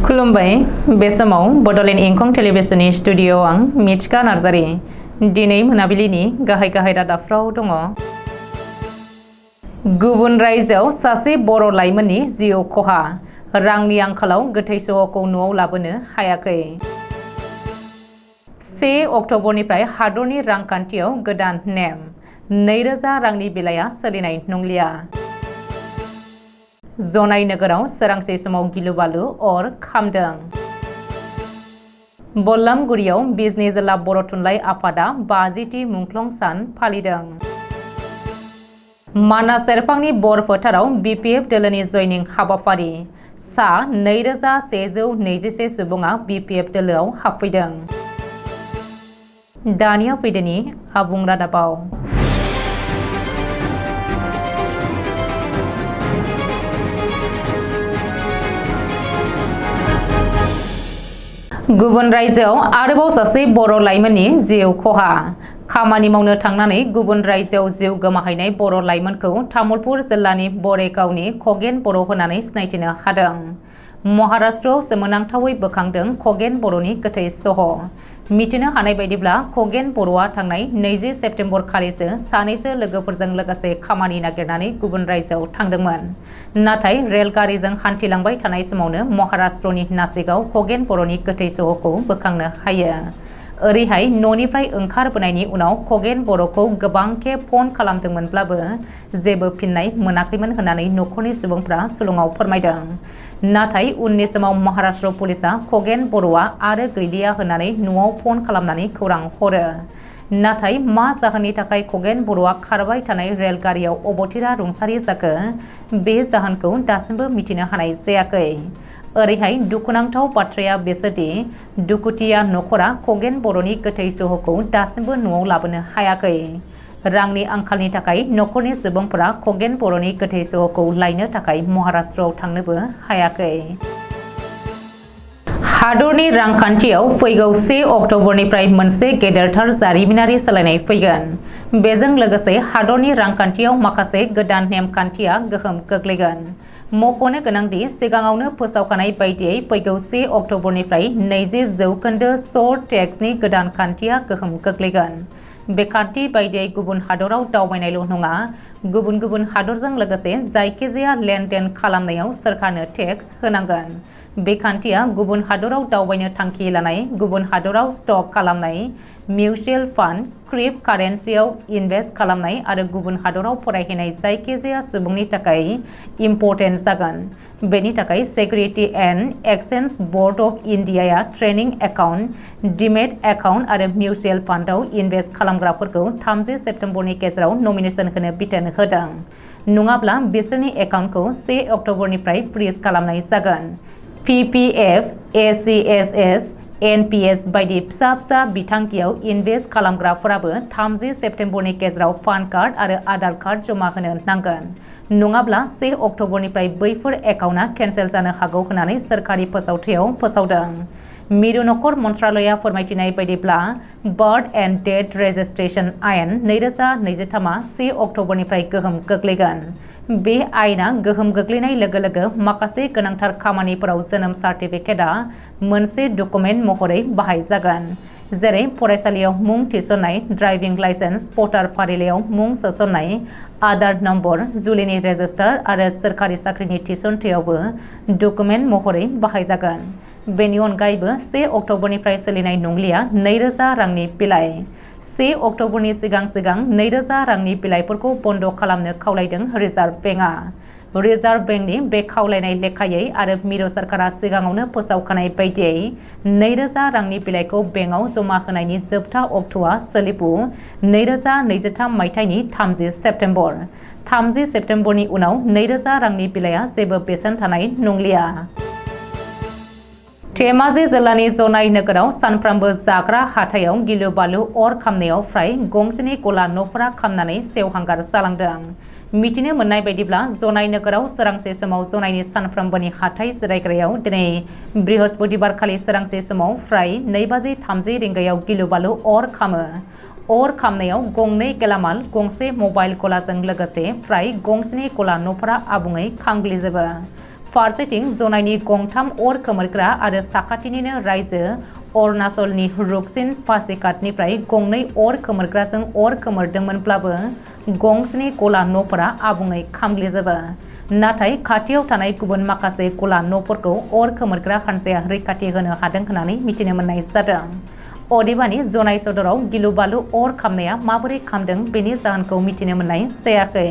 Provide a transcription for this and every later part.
खुलुमबाय बे समाव बडलेण्ड इंखं टेलिभिजननि स्टुडिअ आं मिथिका नार्जारी दिनै मोनाबिलिनि गाहाय रादाबफ्राव दङ। गुबुन रायजोआव सासे बर' लाइमोननि जिउ खहा, रांनि आंखालाव गोथै सहखौ न'आव लाबोनो हायाखै। 1 अक्ट'बरनिफ्राय हादरनि रांखान्थियाव गोदान नेम, 2000 रांनि बिलाइया सोलिनाय नंलिया। जनाय नोगोराव सोरांसे समाव गिलु-बालु अर खामदों। बल्लामगुरियाव बिजनी जिल्ला बर' थुनलाइ आफादा 50थि मुंख्लं सान फालिदों। मानास सेरफांनि बर फोथाराव बिपिएफ दोलोनि जयनिं हाबाफारि, सा 2121 सुबुङा बिपिएफ दोलोआव हाबफैदों। दानिया फैदोनि आबुं रादाबाव। गुबुन रायजोआव आरोबाव सासे बर' लाइमोननि जिउ खहा, खामानि मावनो थांनानै गुबुन रायजोआव जिउ गोमाहैनाय बर' लाइमोनखौ तामुलपुर जिल्लानि बरेगावनि खगेन बर' होननानै सिनायथिनो हादों। महाराष्ट्रआव सोमोनांथावै बोखांदों खगेन बर'नि गोथै सह। मिथिनो हानाय बायदिब्ला खगेन बर'आ थांनाय 20 सेप्तेम्बर खालिसो सानैसो लोगोफोरजों लोगोसे खामानि नागिरनानै गुबुन रायजोआव थांदोंमोन। नाथाय रेलगारिजों हान्थिलांबाय थानाय समावनो महाराष्ट्रनि नासिकआव खगेन बर'नि गोथै सहखौ बोखांनो हायो। ओरैहाय न'निफ्राय ओंखारबोनायनि उनाव खगेन बर'खौ गोबां खेब फन खालामदोंमोनब्लाबो जेबो फिननाय मोनाखैमोन होननानै न'खरनि सुबुंफ्रा सुलुङाव फोरमायदों। नाथाय उननि समाव महाराष्ट्र पुलिसआ खगेन बर'आ आरो गैलिया होननानै न'आव फन खालामनानै खौरां हरो। नाथाय मा जाहोननि थाखाय खगेन बर'आ खारबाय थानाय रेलगारियाव अबथिरा रुंसारि जाखो, बे जाहोनखौ दासिमबो मिथिनो हानाय जायाखै। ओरैहाय दुखुनांथाव बाथ्राया बेसोदि दुखुथिया न'खरा खगेन बर'नि गोथै सहखौ दासिमबो न'आव लाबोनो हायाखै। रांनि आंखालनि थाखाय न'खरनि सुबुंफोरा खगेन बर'नि गोथै सहखौ लायनो थाखाय महाराष्ट्रआव थांनोबो हायाखै। हादरनि रांखान्थियाव फैगौ 1 अक्ट'बरनिफ्राय मोनसे गेदेरथार जारिमिनारि सोलायनाय फैगोन। बेजों लोगोसे हादरनि रांखान्थियाव माखासे गोदान नेमखान्थिया गोहोम गोग्लैगोन। मख'नो गोनांदि सिगाङावनो फोसावखानाय बायदियै फैगौ 1 अक्ट'बरनिफ्राय 20% सर टेक्सनि गोदान खान्थिया गोहोम गोग्लैगोन। बे खान्थि बायदियै गुबुन हादराव दावबायनायल' नङा, गुबुन हादरजों लोगोसे जायखिजाया लेनदेन खालामनायाव सोरखारनो टेक्स होनांगोन। बे खान्थिया गुबुन हादराव दावबायनो थांखि लानाय, गुबुन हादराव स्टक खालामनाय, मिउचुएल फान्ड, क्रिप्ट कारेन्सियाव इनभेस्ट खालामनाय आरो गुबुन हादराव फरायहैनाय जायखिजाया सुबुंनि थाखाय इम्परटेन्ट जागोन। बेनि थाखाय security and exchange board of इन्डियाया ट्रेडिं एकाउन्ट, डिमेट एकाउन्ट आरो मिउचुएल फान्डआव इनभेस्ट खालामग्राफोरखौ 30 सेप्तेम्बरनि गेजेराव नमिनेसन होनो बिथोन होदों। नङाब्ला बिसोरनि एकाउन्टखौ 1 अक्ट'बरनिफ्राय फ्रिज खालामनाय जागोन। पिपिएफ, एसिएसएस, एनपिएस बायदि फिसा बिथांखियाव इनभेस्ट खालामग्राफोराबो 30 सेप्तेम्बरनि गेजेराव पान कार्ड आरो आधार कार्ड जमा होनो नांगोन। नङाब्ला 1 अक्ट'बरनिफ्राय बैफोर एकाउन्टआ केन्सेल जानो हागौ होननानै सोरखारि फोसावथायाव फोसावदों। मिरु नखर मन्त्रालयआ फोरमायथिनाय बायदिब्ला बार्थ एन्ड डेथ रेजिस्ट्रेशन आयेन 2023 आ 1 अक्ट'बरनिफ्राय गोहोम गोग्लैगोन। बे आयेना गोहोम गोग्लैनाय लोगो लोगो माखासे गोनांथार खामानिफोराव जोनोम सार्टिफिकेटआ मोनसे डकुमेन्ट महरै बाहायजागोन। जेरै फरायसालियाव मुं थिसननाय, ड्राइभिं लाइसेन्स, भटार फारिलाइयाव मुं सोसननाय, आधार नम्बर, जुलिनि रेजिस्टार आरो सोरखारि साख्रिनि थिसनथायावबो डकुमेन्ट महरै बाहायजागोन। बेनि अनगायैबो 1 अक्ट'बरनिफ्राय सोलिनाय नंलिया 2000 रांनि बिलाइ। 1 अक्ट'बरनि सिगां 2000 रांनि बिलाइफोरखौ बन्द' खालामनो खावलायदों रिजार्भ बेंकआ। रिजार्भ बेंकनि बे खावलायनाय लेखायै आरो मिरु सोरखारा सिगाङावनो फोसावखानाय बायदियै 2000 रांनि बिलाइखौ बेंकआव जमा होनायनि जोबथा अक्ट'आ सोलिफु 2023 मायथाइनि 30 सेप्तेम्बर। 30 सेप्तेम्बरनि उनाव 2000 रांनि बिलाइया जेबो बेसेन थानाय नंलिया। धेमाजि जिल्लानि जनाय नोगोराव सानफ्रामबो जाग्रा हाथायाव गिलु-बालु अर खामनायाव फ्राय गंसेनि गला न'फोरा खामनानै सेवहांगार जालांदों। मिथिनो मोननाय बायदिब्ला जनाय नोगोराव सोरांसे समाव जनायनि सानफ्रोमबोनि हाथाइ जिरायग्रायाव दिनै बृहस्पतिबारखालि सोरांसे समाव फ्राय 2:30 रिंगायाव गिलु-बालु अर खामो। अर खामनायाव गंनै गेलामाल, गंसे मबाइल गलाजों लोगोसे फ्राय गंसेनि गला न'फोरा आबुङै खामग्लिजोबो। फारसेथिं जनायनि गंथाम अर खोमोरग्रा आरो साखाथिनिनो रायजो अरुणाचलनि रुकसिन पासिघाटनिफ्राय गंनै अर खोमोरग्राजों अर खोमोरदोंमोनब्लाबो गंस्नि गला न'फोरा आबुङै खामग्लिजोबो। नाथाय खाथियाव थानाय गुबुन माखासे गला न'फोरखौ अर खोमोरग्रा हानजाया रैखाथि होनो हादों होननानै मिथिनो मोननाय जादों। अदेबानि जनाय सदराव गिलु बालु अर खामनाया माबोरै खामदों बेनि जाहोनखौ मिथिनो मोननाय जायाखै।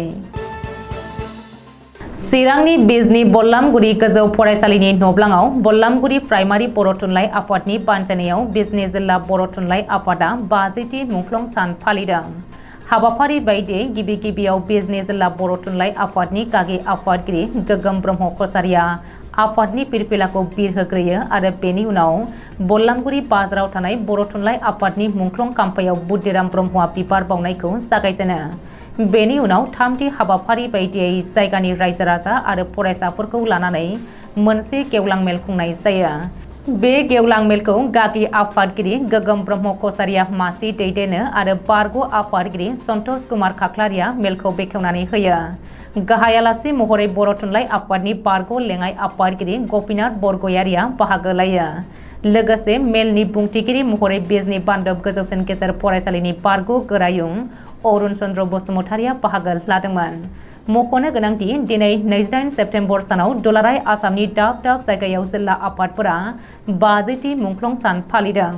चिरांनि बिजनी बल्लामगुरि गोजौ फरायसालिनि नब्लाङाव बल्लामगुरि प्राइमारि बर' थुनलाइ आफादनि बानजायनायाव बिजनी जिल्ला बर' थुनलाइ आफादा 50थि मुंख्लं सान फालिदों। हाबाफारि बायदियै गिबि गिबियाव बिजनी जिल्ला बर' थुनलाइ आफादनि गागि आफादगिरि गोगोम ब्रह्म कसारिया आफादनि फिरफिलाखौ बिरहोग्रोयो आरो बेनि उनाव बल्लामगुरि बाजाराव थानाय बर' थुनलाइ आफादनि मुंख्लं खाम्फायाव बुद्धिराम ब्रह्मआ बिबार बावनायखौ जागायजेनो। बेनि उनाव थामथि हाबाफारि बायदियै जायगानि रायजो राजा आरो फरायसाफोरखौ लानानै मोनसे गेवलां मेल खुंनाय जायो। बे गेवलां मेलखौ गागि आफादगिरि गोगोम ब्रह्म कसारिया मासि दैदेनो आरो बारग' आफादगिरि सन्तोष कुमार खाख्लारिया मेलखौ बेखेवनानै होयो। गाहाय आलासि महरै बर' थुनलाइ आफादनि बारग' लेङाइ आफादगिरि गपिनाथ बरगयारिया बाहागो लायो। लोगोसे मेलनि बुंथिगिरि महरै बिजनी बान्दोब गोजौसिन गेजेर फरायसालिनि बारग' गोरायुं अरुण चन्द्र बसुमतारिया बाहागो लादोंमोन। मख'नो गोनांदि दिनै 28 सेप्तेम्बर सानाव दुलाराय आसामनि दाब दाब जायगायाव जिल्ला आफादफोरा 50थि मुंख्लं सान फालिदों।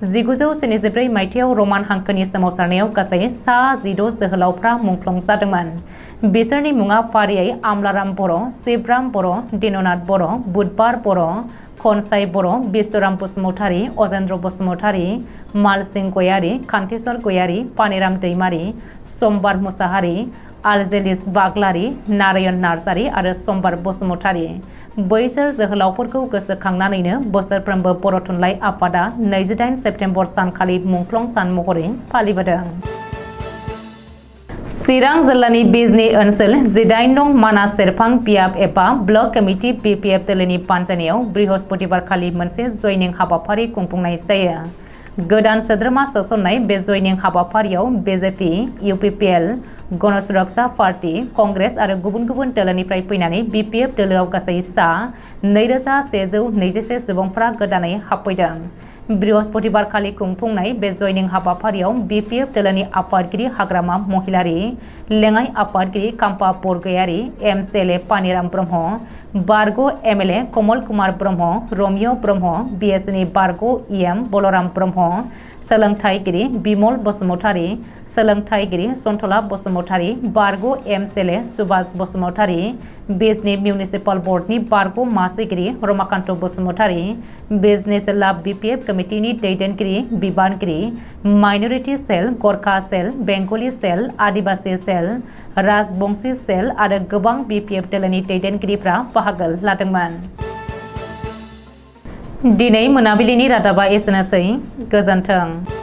1974 मायथाइयाव रमान हांखोनि सोमावसारनायाव गासै सा 16 जोहोलावफ्रा मुंख्लं जादोंमोन। बिसोरनि मुङा फारियै आमलाराम बर', शिबराम बर', दिननाथ बर', बुधबार बर', खनसाय बर', बिष्णुराम बसुमतारी, अजेन्द्र बसुमतारी, मालसिं गयारी, कान्तेश्वर गयारी, पानिराम दैमारी, समबार मुसाहारी, आलजेलिस बाग्लारी, नारायण नार्जारी आरो समबार बसुमतारी। बैसोर जोहोलावफोरखौ गोसोखांनानैनो बोसोरफ्रोमबो बर' थुनलाइ आफादा 28 सेप्तेम्बर सानखालि मुंख्लं सान महरै फालिबोदों। चिरां जिल्लानि बिजनी ओनसोल 18 नं मानास सेरफां बियाब एबा ब्लक कमिटि बिपिएफ दोलोनि बानजायनायाव बृहस्पतिबारखालि मोनसे जयनिं हाबाफारि खुंफुंनाय जायो। गोदान सोद्रोमा सोसननाय बे जयनिं हाबाफारियाव बिजेपि, इउपिपिएल, गण सुरक्षा पार्टी, कंग्रेस आरो गुबुन गुबुन दोलोनिफ्राय फैनानै बिपिएफ दोलोआव गासै सा 2121 सुबुंफ्रा गोदानै हाबफैदों। बृहस्पतिबारखालि खुंफुंनाय बे जयनिं हाबाफारियाव बिपिएफ दोलोनि आफादगिरि हाग्रामा महिलारी, लेङाइ आफादगिरि काम्पा बरगयारी, एमसिएलए पानिराम ब्रह्म, बारग' एमएलए कमल कुमार ब्रह्म, रमिय ब्रह्म, बिएसनि बारग' इएम बलराम ब्रह्म, सोलोंथाइगिरि बिमल बसुमतारी, सोलोंथाइगिरि सन्तला बसुमतारी, बारग' एमसिएलए सुभाष बसुमतारी, बिजनी मिउनिसिपाल बर्डनि बारग' मासिगिरि रमाकान्त बसुमतारी, बिजनी जिल्ला बिपिएफ कमिटिनि दैदेनगिरि बिबानगिरि, माइनरिटि सेल, गरखा सेल, बेंगलि सेल, आदिबासि सेल, राजबंशी सेल आरो गोबां बिपिएफ दोलोनि दैदेनगिरिफ्रा बाहागो लादोंमोन। दिनै मोनाबिलिनि रादाबा एसेनोसै। गोजोन्थों।